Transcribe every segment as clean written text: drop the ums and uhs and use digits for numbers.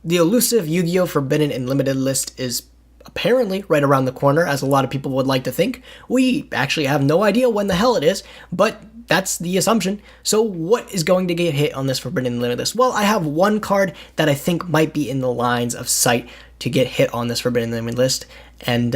The elusive Yu-Gi-Oh! Forbidden and Limited list is apparently right around the corner, as a lot of people would like to think. We actually have no idea when the hell it is, but that's the assumption. So what is going to get hit on this Forbidden and Limited list? Well, I have one card that I think might be in the lines of sight to get hit on this Forbidden and Limited list, and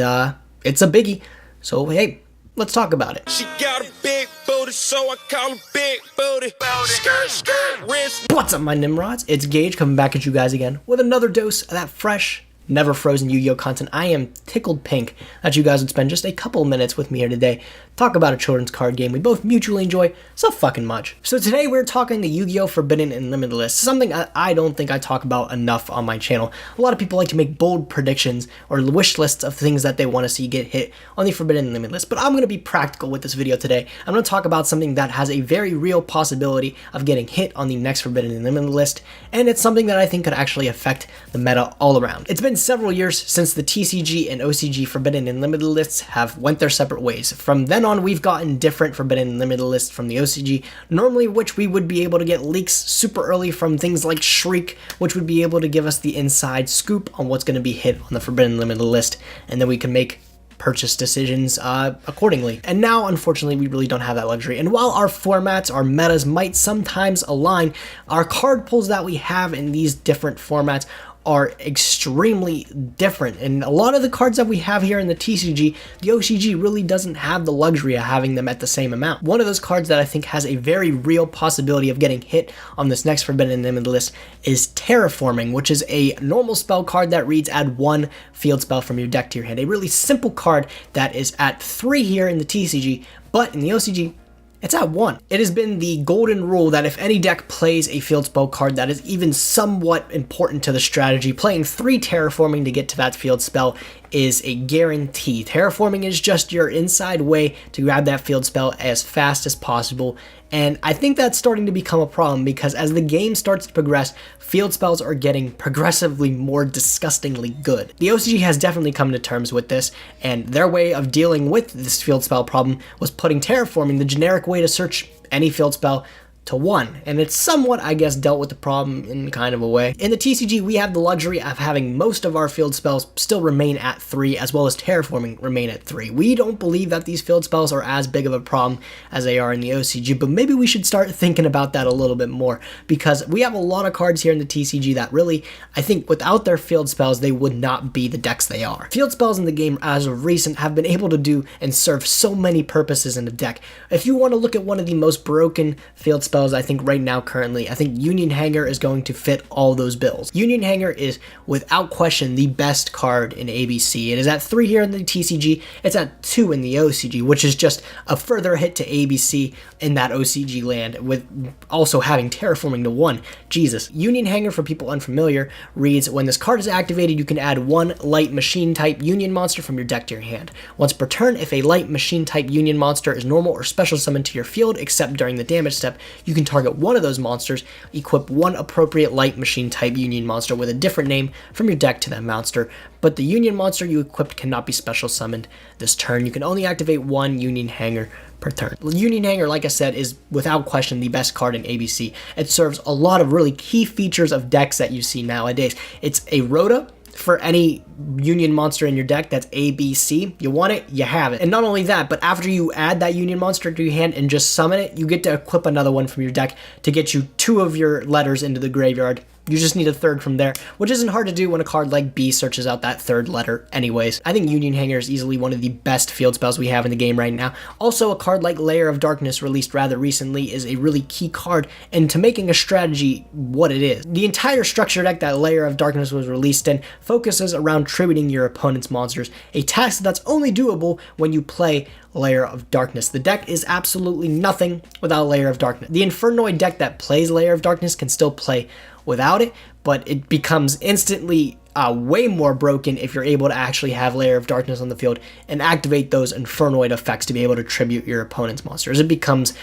it's a biggie. So hey, let's talk about it. She got a big booty, so I call her big booty. Skirt, skirt, wrist. What's up, my Nimrods? It's Gage coming back at you guys again with another dose of that fresh, never frozen Yu-Gi-Oh content. I am tickled pink that you guys would spend just a couple minutes with me here today, talk about a children's card game we both mutually enjoy so fucking much. So today we're talking the Yu-Gi-Oh! Forbidden and Limited list, something I don't think I talk about enough on my channel. A lot of people like to make bold predictions or wish lists of things that they want to see get hit on the Forbidden and Limited list, but I'm going to be practical with this video today. I'm going to talk about something that has a very real possibility of getting hit on the next Forbidden and Limited list, and it's something that I think could actually affect the meta all around. It's been several years since the TCG and OCG Forbidden and Limited lists have went their separate ways. From then on, we've gotten different Forbidden and Limited lists from the OCG, normally which we would be able to get leaks super early from things like Shriek, which would be able to give us the inside scoop on what's going to be hit on the Forbidden and Limited list, and then we can make purchase decisions accordingly. And now, unfortunately, we really don't have that luxury. And while our formats, our metas might sometimes align, our card pulls that we have in these different formats are extremely different, and a lot of the cards that we have here in the TCG, the OCG really doesn't have the luxury of having them at the same amount. One of those cards that I think has a very real possibility of getting hit on this next Forbidden and Limited list is Terraforming, which is a normal spell card that reads add 1 field spell from your deck to your hand. A really simple card that is at 3 here in the TCG, but in the OCG, it's at 1. It has been the golden rule that if any deck plays a field spell card that is even somewhat important to the strategy, playing 3 Terraforming to get to that field spell is a guarantee. Terraforming is just your inside way to grab that field spell as fast as possible, and I think that's starting to become a problem because as the game starts to progress, field spells are getting progressively more disgustingly good. The OCG has definitely come to terms with this, and their way of dealing with this field spell problem was putting Terraforming, the generic way to search any field spell, to 1, and it's somewhat, I guess, dealt with the problem in kind of a way. In the TCG, we have the luxury of having most of our field spells still remain at 3, as well as Terraforming remain at 3. We don't believe that these field spells are as big of a problem as they are in the OCG, but maybe we should start thinking about that a little bit more, because we have a lot of cards here in the TCG that really, I think, without their field spells, they would not be the decks they are. Field spells in the game, as of recent, have been able to do and serve so many purposes in the deck. If you want to look at one of the most broken field spells, I think right now currently, I think Union HANGAR is going to fit all those bills. Union HANGAR is without question the best card in ABC. It is at 3 here in the TCG, it's at 2 in the OCG, which is just a further hit to ABC in that OCG land, with also having Terraforming to 1. Jesus. Union HANGAR, for people unfamiliar, reads, when this card is activated, you can add 1 light machine type Union monster from your deck to your hand. Once per turn, if a light machine type Union monster is normal or special summoned to your field, except during the damage step, you can target one of those monsters, equip 1 appropriate light machine type Union monster with a different name from your deck to that monster, but the Union monster you equipped cannot be special summoned this turn. You can only activate 1 Union HANGAR per turn. Union HANGAR, like I said, is without question the best card in ABC. It serves a lot of really key features of decks that you see nowadays. It's a Rhoda for any Union monster in your deck that's ABC. You want it, you have it. And not only that, but after you add that Union monster to your hand and just summon it, you get to equip another one from your deck to get you 2 of your letters into the graveyard. You just need a 3rd from there, which isn't hard to do when a card like B searches out that 3rd letter anyways. I think Union HANGAR is easily one of the best field spells we have in the game right now. Also, a card like LAIR of Darkness, released rather recently, is a really key card into making a strategy what it is. The entire structure deck that LAIR of Darkness was released in focuses around tributing your opponent's monsters, a task that's only doable when you play LAIR of Darkness. The deck is absolutely nothing without LAIR of Darkness. The Infernoid deck that plays LAIR of Darkness can still play without it, but it becomes instantly way more broken if you're able to actually have LAIR of Darkness on the field and activate those Infernoid effects to be able to tribute your opponent's monsters. It becomes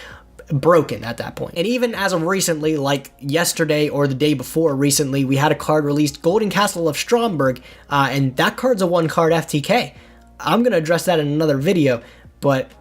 broken at that point. And even as of recently, like yesterday or the day before recently, we had a card released, Golden Castle of Stromberg, and that card's a 1 card FTK. I'm going to address that in another video, but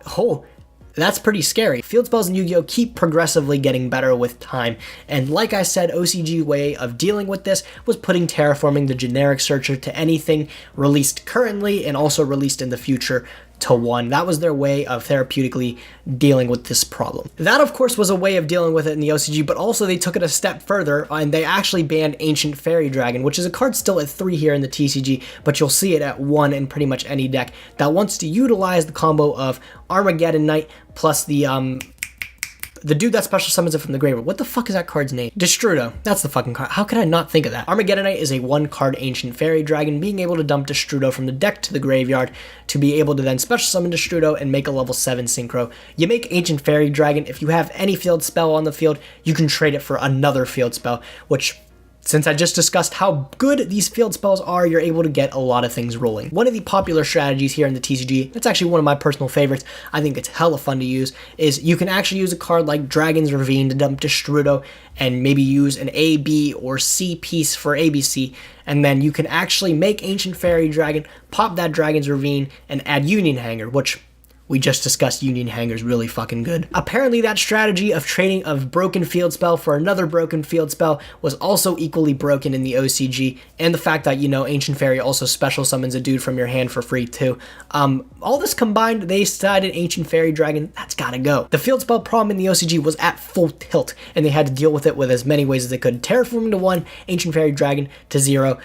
That's pretty scary. Field spells in Yu-Gi-Oh! Keep progressively getting better with time, and like I said, OCG's way of dealing with this was putting Terraforming, the generic searcher, to anything released currently and also released in the future to 1. That was their way of therapeutically dealing with this problem. That, of course, was a way of dealing with it in the OCG, but also they took it a step further and they actually banned Ancient Fairy Dragon, which is a card still at 3 here in the TCG, but you'll see it at 1 in pretty much any deck that wants to utilize the combo of Armageddon Knight plus the dude that special summons it from the graveyard. What the fuck is that card's name? Destrudo. That's the fucking card. How could I not think of that? Armageddon Knight is a 1-card Ancient Fairy Dragon, being able to dump Destrudo from the deck to the graveyard to be able to then special summon Destrudo and make a level 7 synchro. You make Ancient Fairy Dragon. If you have any field spell on the field, you can trade it for another field spell, which, since I just discussed how good these field spells are, you're able to get a lot of things rolling. One of the popular strategies here in the TCG, it's actually one of my personal favorites, I think it's hella fun to use, is you can actually use a card like Dragon's Ravine to dump Destrudo and maybe use an A, B, or C piece for ABC, and then you can actually make Ancient Fairy Dragon, pop that Dragon's Ravine, and add Union Hanger, which we just discussed Union Hanger's really fucking good. Apparently that strategy of trading a broken field spell for another broken field spell was also equally broken in the OCG, and the fact that, you know, Ancient Fairy also special summons a dude from your hand for free too. All this combined, they decided Ancient Fairy Dragon, that's gotta go. The field spell problem in the OCG was at full tilt, and they had to deal with it with as many ways as they could. Terraforming to 1, Ancient Fairy Dragon to 0,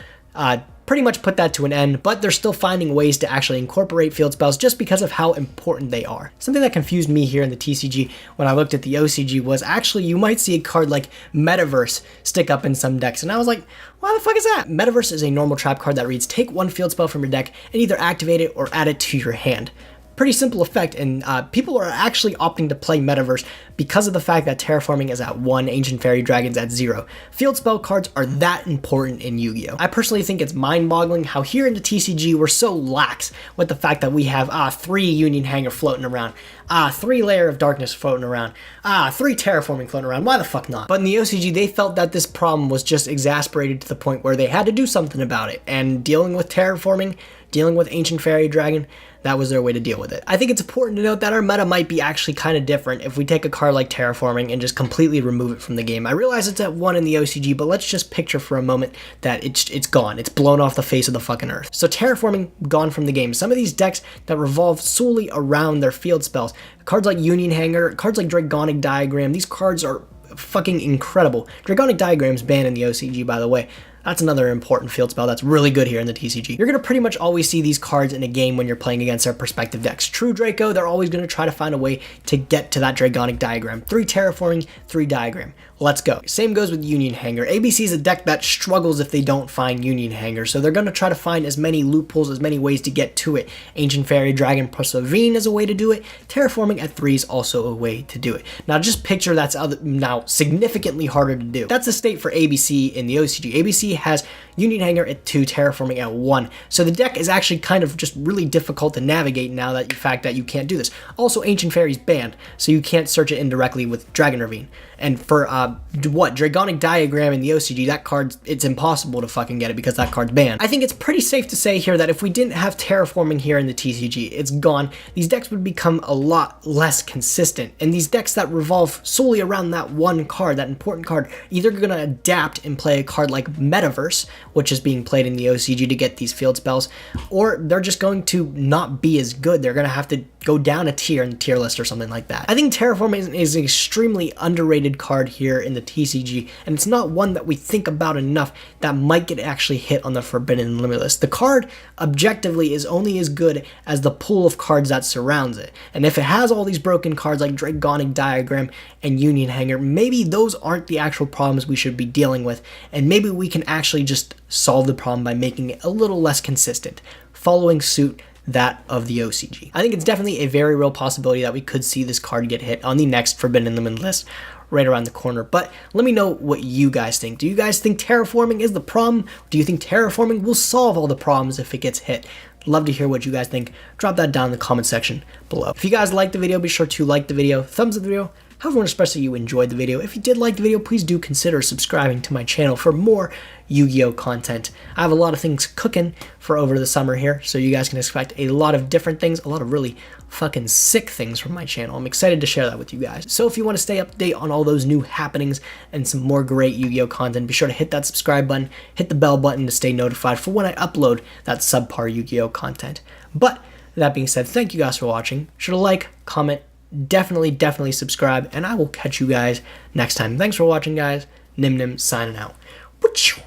pretty much put that to an end, but they're still finding ways to actually incorporate field spells just because of how important they are. Something that confused me here in the TCG when I looked at the OCG was actually you might see a card like Metaverse stick up in some decks, and I was like, why the fuck is that? Metaverse is a normal trap card that reads, take 1 field spell from your deck and either activate it or add it to your hand. Pretty simple effect, and people are actually opting to play Metaverse because of the fact that Terraforming is at 1, Ancient Fairy Dragon's at 0. Field spell cards are that important in Yu-Gi-Oh! I personally think it's mind-boggling how here in the TCG we're so lax with the fact that we have 3 Union Hanger floating around, 3 Lair of Darkness floating around, 3 Terraforming floating around. Why the fuck not? But in the OCG, they felt that this problem was just exasperated to the point where they had to do something about it, and dealing with Terraforming, dealing with Ancient Fairy Dragon, that was their way to deal with it. I think it's important to note that our meta might be actually kind of different if we take a card like Terraforming and just completely remove it from the game. I realize it's at 1 in the OCG, but let's just picture for a moment that it's gone. It's blown off the face of the fucking earth. So Terraforming gone from the game. Some of these decks that revolve solely around their field spells, cards like Union Hanger, cards like Dragonic Diagram, these cards are fucking incredible. Dragonic Diagram's banned in the OCG, by the way. That's another important field spell that's really good here in the TCG. You're going to pretty much always see these cards in a game when you're playing against their respective decks. True Draco, they're always going to try to find a way to get to that Dragonic Diagram. 3 Terraforming, 3 Diagram. Let's go. Same goes with Union Hanger. ABC is a deck that struggles if they don't find Union Hanger, so they're going to try to find as many loopholes, as many ways to get to it. Ancient Fairy Dragon plus RAVINE is a way to do it. Terraforming at 3 is also a way to do it. Now just picture that's now significantly harder to do. That's the state for ABC in the OCG. ABC has Union Hanger at 2, Terraforming at 1. So the deck is actually kind of just really difficult to navigate now that the fact that you can't do this. Also, Ancient Fairy's banned, so you can't search it indirectly with Dragon Ravine. And for Dragonic Diagram in the OCG, that card, it's impossible to fucking get it because that card's banned. I think it's pretty safe to say here that if we didn't have Terraforming here in the TCG, it's gone. These decks would become a lot less consistent. And these decks that revolve solely around that one card, that important card, either going to adapt and play a card like Metaverse, which is being played in the OCG to get these field spells, or they're just going to not be as good. They're going to have to go down a tier in the tier list or something like that. I think Terraforming is an extremely underrated card here in the TCG, and it's not one that we think about enough that might get actually hit on the Forbidden and Limitless. The card objectively is only as good as the pool of cards that surrounds it, and if it has all these broken cards like Dragonic Diagram and Union Hanger, maybe those aren't the actual problems we should be dealing with, and maybe we can actually just solve the problem by making it a little less consistent, following suit that of the OCG. I think it's definitely a very real possibility that we could see this card get hit on the next Forbidden and Limitless list right around the corner. But let me know what you guys think. Do you guys think Terraforming is the problem? Do you think Terraforming will solve all the problems if it gets hit? Love to hear what you guys think. Drop that down in the comment section below. If you guys liked the video, be sure to like the video, thumbs up the video, however you want to express that you enjoyed the video. If you did like the video, please do consider subscribing to my channel for more Yu-Gi-Oh content. I have a lot of things cooking for over the summer here, so you guys can expect a lot of different things, a lot of really fucking sick things from my channel. I'm excited to share that with you guys. So if you want to stay up to date on all those new happenings and some more great Yu-Gi-Oh content, be sure to hit that subscribe button, hit the bell button to stay notified for when I upload that subpar Yu-Gi-Oh content. But that being said, thank you guys for watching. Be sure to like, comment, definitely subscribe, and I will catch you guys next time. Thanks for watching, guys. Nim signing out. Wachoo.